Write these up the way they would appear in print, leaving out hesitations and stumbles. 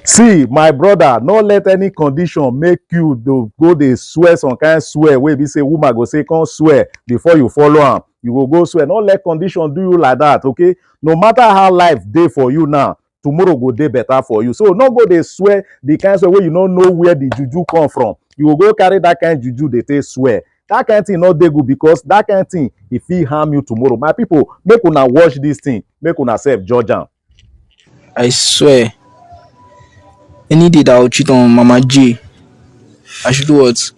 See, my brother, not let any condition make you go dey swear some kind swear wey be say woman go say come swear before you follow am. You go swear. Not let condition do you like that, okay? No matter how life dey for you now, tomorrow go dey better for you. So no go dey swear the kind swear wey you no know where the juju come from. You go carry that kind juju dey take swear. That kind thing no dey good because that kind thing e fit harm you tomorrow. My people, make una watch this thing, make una sef judge am. I swear, any day that I'll cheat on Mama J, I should do what?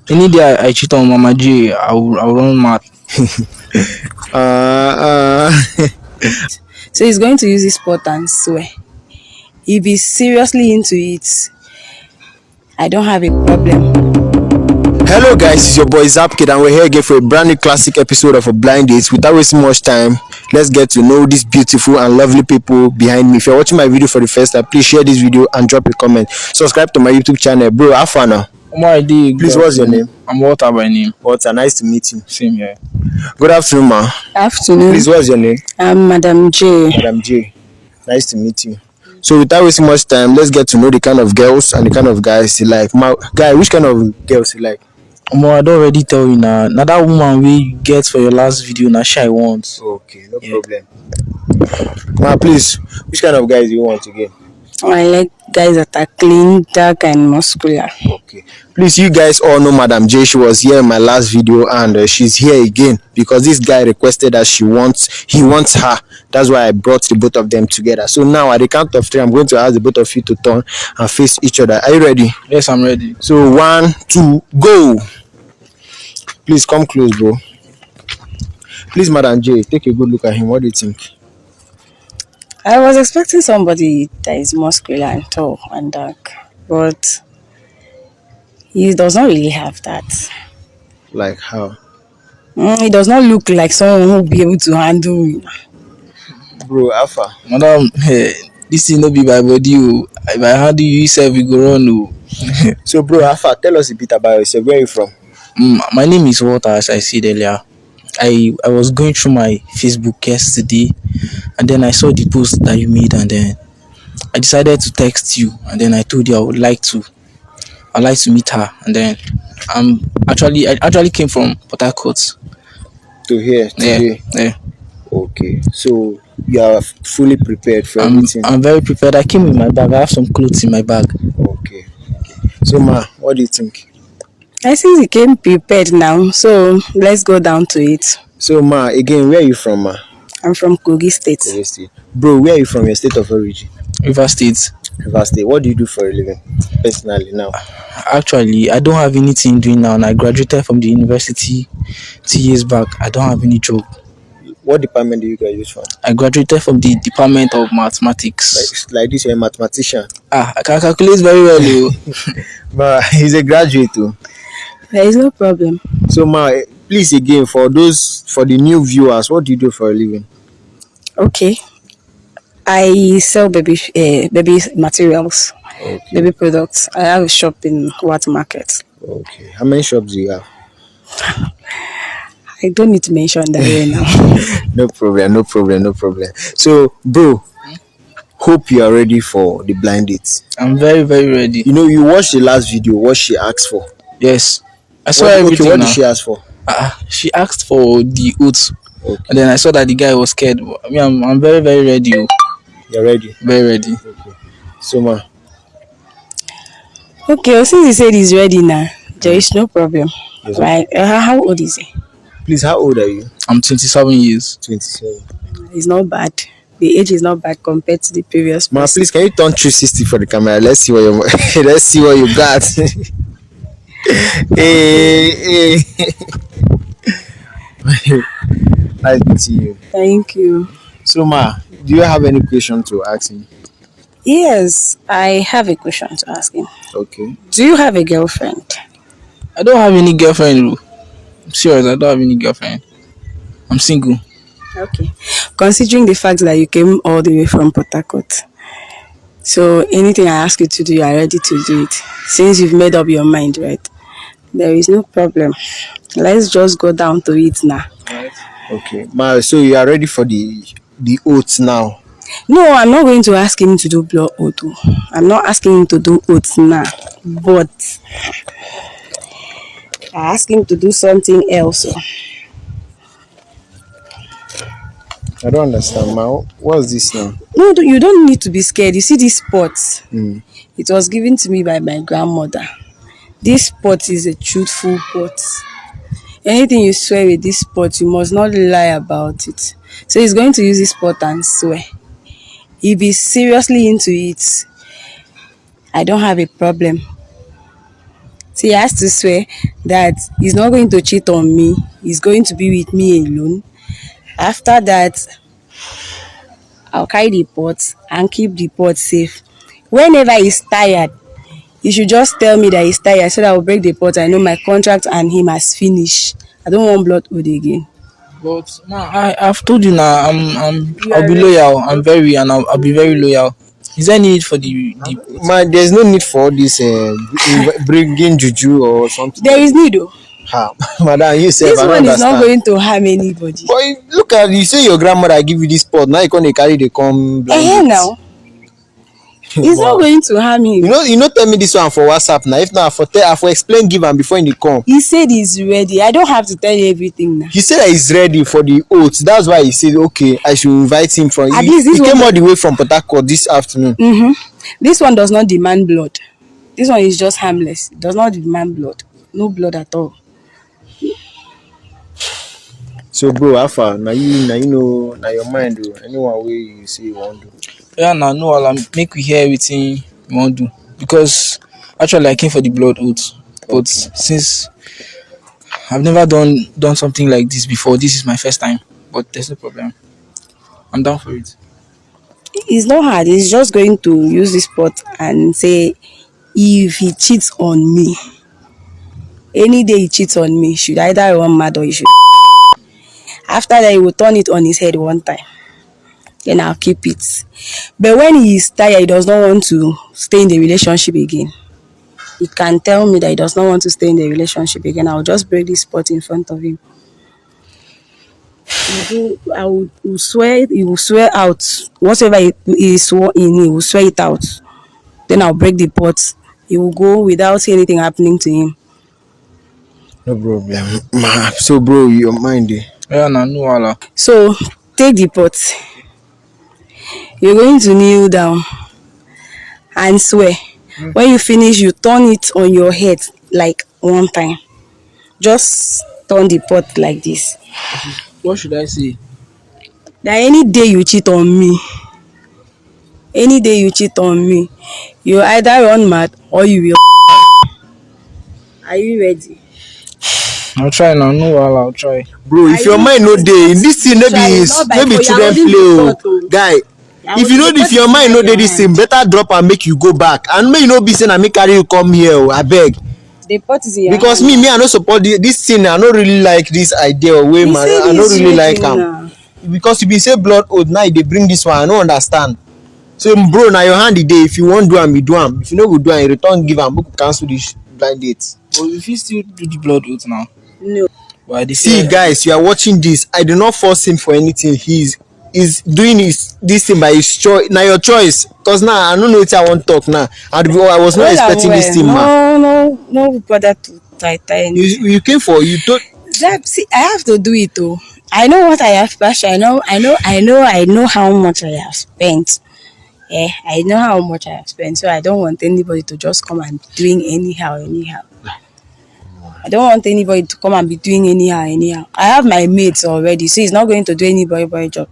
Any day I cheat on Mama J, I'll run mad. So he's going to use this pot and swear. If he's seriously into it, I don't have a problem. Hello guys, it's your boy Zapkid and we're here again for a brand new classic episode of A Blind Date. Without wasting much time, let's get to know these beautiful and lovely people behind me. If you're watching my video for the first time, please share this video and drop a comment. Subscribe to my YouTube channel. Bro, have fun now. Please, what's your name? I'm Walter by name. Walter, nice to meet you. Same here. Good afternoon, ma. Afternoon. Please, what's your name? I'm Madam J. Madam J. Nice to meet you. So without wasting much time, let's get to know the kind of girls and the kind of guys you like. Guy, which kind of girls you like? I don't already tell you now. Now that woman we get for your last video, now she I want. Okay, no problem. Ma, please, which kind of guys do you want again? I like guys that are clean, dark, and muscular. Okay. Please, you guys all know Madam J. She was here in my last video and she's here again because this guy requested that he wants her. That's why I brought the both of them together. So now at the count of 3, I'm going to ask the both of you to turn and face each other. Are you ready? Yes, I'm ready. So 1, 2, go. Please come close, bro. Please, Madam J, take a good look at him. What do you think? I was expecting somebody that is muscular and tall and dark, but he does not really have that. Like how? He does not look like someone who will be able to handle me. Bro, Alpha. Madam, hey, this thing no be by body. If I handle you, yourself, we go run. So, bro, Alpha, tell us a bit about yourself. Where are you from? My name is Walter, as I said earlier. I was going through my Facebook yesterday and then I saw the post that you made and then I decided to text you and then I told you I'd like to meet her and then I actually came from Port Harcourt. To here today? Yeah. Okay, so you are fully prepared for everything? I'm very prepared. I came with my bag. I have some clothes in my bag. Okay. So, ma, what do you think? I think he came prepared now, so let's go down to it. So, ma, again, where are you from, ma? I'm from Kogi State. Kogi State. Bro, where are you from? Your state of origin? River State. River State. What do you do for a living, personally, now? Actually, I don't have anything doing now. And I graduated from the university 2 years back. I don't have any job. What department do you graduate from? I graduated from the Department of Mathematics. Like this, you're a mathematician? I can calculate very well. Ma, he's a graduate too. There is no problem. So, ma, please again, for the new viewers, what do you do for a living? Okay. I sell baby materials, okay. Baby products. I have a shop in Wat Market. Okay. How many shops do you have? I don't need to mention that right now. No problem. So, bro, hope you are ready for the blind date. I'm very, very ready. You know, you watched the last video, what she asked for. Yes. I saw everything. What now. did she ask for? She asked for the oats. Okay. And then I saw that the guy was scared. I mean, I'm very, very ready. You're ready? Very ready. Okay. So, ma. Okay, since he said he's ready now, there is no problem. Yes, right? How old is he? Please, how old are you? I'm 27 years. 27. It's not bad. The age is not bad compared to the previous Ma, person. please, can you turn 360 for the camera? Let's see what you got. Hey. Nice meeting you. Thank you. So, ma, do you have any question to ask me? Yes, I have a question to ask him. Okay. Do you have a girlfriend? I don't have any girlfriend. I'm serious, I don't have any girlfriend. I'm single. Okay. Considering the fact that you came all the way from Port Harcourt, so anything I ask you to do, you are ready to do it. Since you've made up your mind, right? There is no problem. Let's just go down to it now. Okay. Ma, so you are ready for the oats now? No, I'm not going to ask him to do blood oath. Oh. I'm not asking him to do oath now. But I ask him to do something else. Oh. I don't understand, ma. What's this now? No, you don't need to be scared. You see this pot? Mm. It was given to me by my grandmother. This pot is a truthful pot. Anything you swear with this pot, you must not lie about it. So he's going to use this pot and swear. If he's seriously into it, I don't have a problem. So he has to swear that he's not going to cheat on me. He's going to be with me alone. After that, I'll carry the pot and keep the pot safe. Whenever he's tired, he should just tell me that he's tired so that I'll break the pot. I know my contract and him has finished. I don't want blood oath again. But I've told you now. I'll be ready? loyal. I'll be very loyal. Is there need for the Ma, there's no need for all this bringing juju or something. There is need though. Ha, madam, you say This I don't one is not understand. going to harm anybody. But look at you say your grandmother give you this pot. Now you can't carry the come blind. Eh date. now. It's Wow. not going to harm him. You know, tell me this one for WhatsApp now. If not, I for explain, give am before he come. He said he's ready. I don't have to tell you everything now. He said that he's ready for the oath. That's why he said, okay, I should invite him from. At He, least this he came one- all the way from Port Harcourt this afternoon. This one does not demand blood. This one is just harmless. It does not demand blood. No blood at all. So, bro, Alpha, now you know, now your mind, oh, anyone way you say you want to. yeah now no I'll make we hear everything you want to do because actually I came for the blood oath, but since I've never done something like this before, this is my first time. But there's no problem. I'm down for it. It's not hard. He's just going to use this pot and say, if he cheats on me, any day he cheats on me, should either run mad or he should. After that, he will turn it on his head one time. Then I'll keep it. But when he is tired, he does not want to stay in the relationship again. He can tell me that he does not want to stay in the relationship again. I'll just break this pot in front of him. I will swear, he will swear out. Whatever he swore in, he will swear it out. Then I'll break the pot. He will go without anything happening to him. No problem. Ma, so, bro, your mind, eh? Yeah now no Allah. So take the pot. You're going to kneel down and swear. When you finish, you turn it on your head like one time. Just turn the pot like this. What should I say? That any day you cheat on me, you either run mad or you will. Are you ready? I'll try now. No Allah, I'll try. Bro, if your mind no dey, this thing no be children play, oh. Guy. If you know, if your mind no dey this thing, better drop and make you go back. And may you no be saying I make carry you come here, oh, I beg. The pot is in your Because hand. me, I no support this thing. I no really like this idea or way, He man. said I no he's really ready like am. now. Because you be say blood oath, now they bring this one. I no understand. So, bro, now your hand the day. If you want do am, you do am. If you no go do am, you return give am. Book cancel this blind date. But if you still do the blood oath now, No. why they See, say guys, you are watching this. I do not force him for anything. He's doing this thing by his choice. Now your choice. Cause now I don't know what I want to talk now. I was not expecting this thing, man. No bother to tie anything. You came for you told. See, I have to do it though. I know what I have passion. I know how much I have spent. Yeah, I know how much I have spent. So I don't want anybody to just come and be doing anyhow. I don't want anybody to come and be doing anyhow. I have my mates already, so he's not going to do any boy job.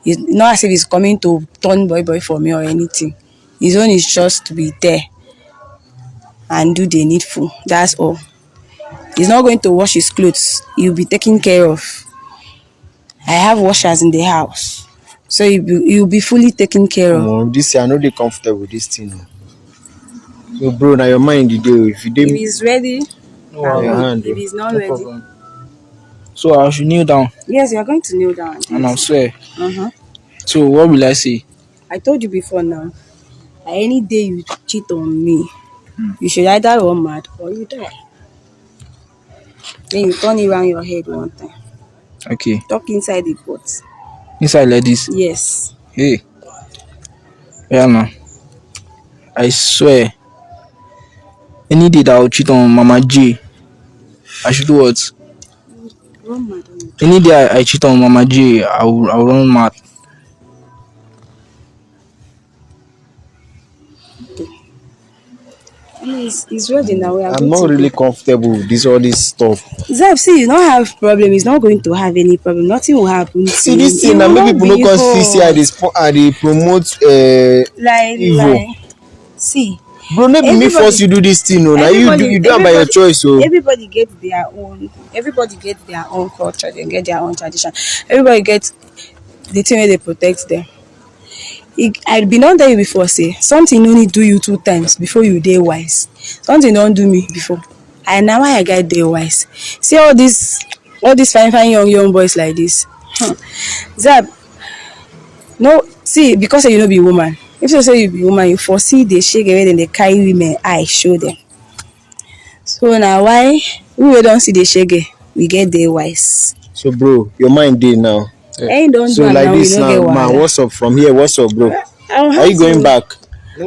It's not as if he's coming to turn boy for me or anything. His own is just to be there and do the needful. That's all. He's not going to wash his clothes. He'll be taken care of. I have washers in the house, so he'll be fully taken care of. This year I know they comfortable with this thing. So, bro, now your mind the day. If you If did, he's ready, no I Allah? your will. hand, If he's not No ready, problem. So I should kneel down yes, you're going to kneel down. and I'll swear. Uh-huh. So what will I say? I told you before now. That any day you cheat on me, you should either run mad or you die. Then you turn it around your head one time. Okay. Talk inside the pot. Inside like this. Yes. Hey. Yeah, no. I swear, any day that I'll cheat on Mama J, I should do what? Run mad on it. Any day I cheat on Mama J, I'll run mad. I mean, it's ready now. We are I'm good not to really go. comfortable with this all this stuff. Zeb, see, you don't have problem. He's not going to have any problem. Nothing will happen to See him. this He thing now, will make not people no be come see how hurt. they promote evil. Like, see, Bro, no be me force everybody, you do this thing, no. Now you do it by your choice, so everybody gets their own. Everybody gets their own culture. They get their own tradition. Everybody gets the thing where they protect them. I been on there before say something only do you 2 times before you dey wise. Something don't do me before. And now I get dey wise. See all these fine young boys like this. Zab, no see because say you no be woman. If you say you be woman, you foresee the shake away then they carry women eye show them. So now why we don't see the shege, we get dey wise. so bro, your mind dey now. Ain't don't So do am like now, we this no get now, man, wahala. what's up from here? What's up, bro? I'll Are have you going to- back?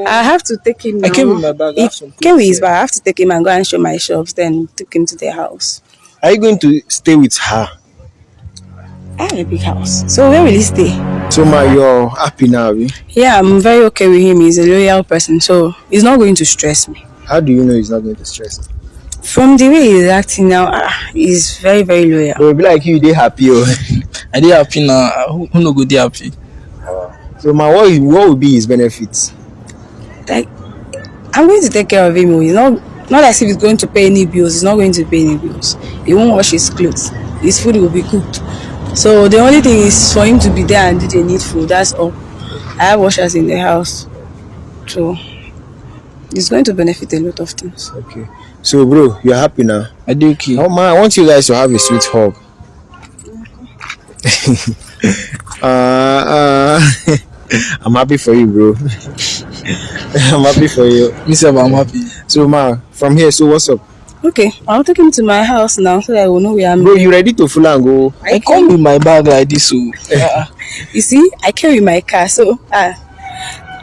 I have to take him now. I came with my bag. I He have some came with clothes his here. bag. I have to take him and go and show my shops, then take him to their house. Are you going to stay with her? I have a big house. So where will he stay? So man, you're happy now, abi? Yeah, I'm very okay with him. He's a loyal person, so he's not going to stress me. How do you know he's not going to stress you? From the way he's acting now, he's very, very loyal. Bro, be like you, they happy, oh. I dey happy now. Who no go dey happy? So man, what would be his benefits? Like, I'm going to take care of him. He's not as if he's going to pay any bills. He's not going to pay any bills. He won't wash his clothes. His food will be cooked. So the only thing is for him to be there and do the needful. That's all. I have washers in the house, so it's going to benefit a lot of things. Okay. So bro, you're happy now? I dey okay. Oh man, I want you guys to have a sweet hug. I'm happy for you, bro. I'm happy for you. Me sef, I'm happy. So man, from here, so what's up? Okay, I'll take him to my house now so that I will know where I'm. Bro, you ready to full and go? I come with my bag like this, so You see, I carry my car, so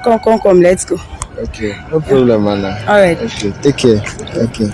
come, let's go. Okay, no problem, man. All right. Okay, take care. Okay.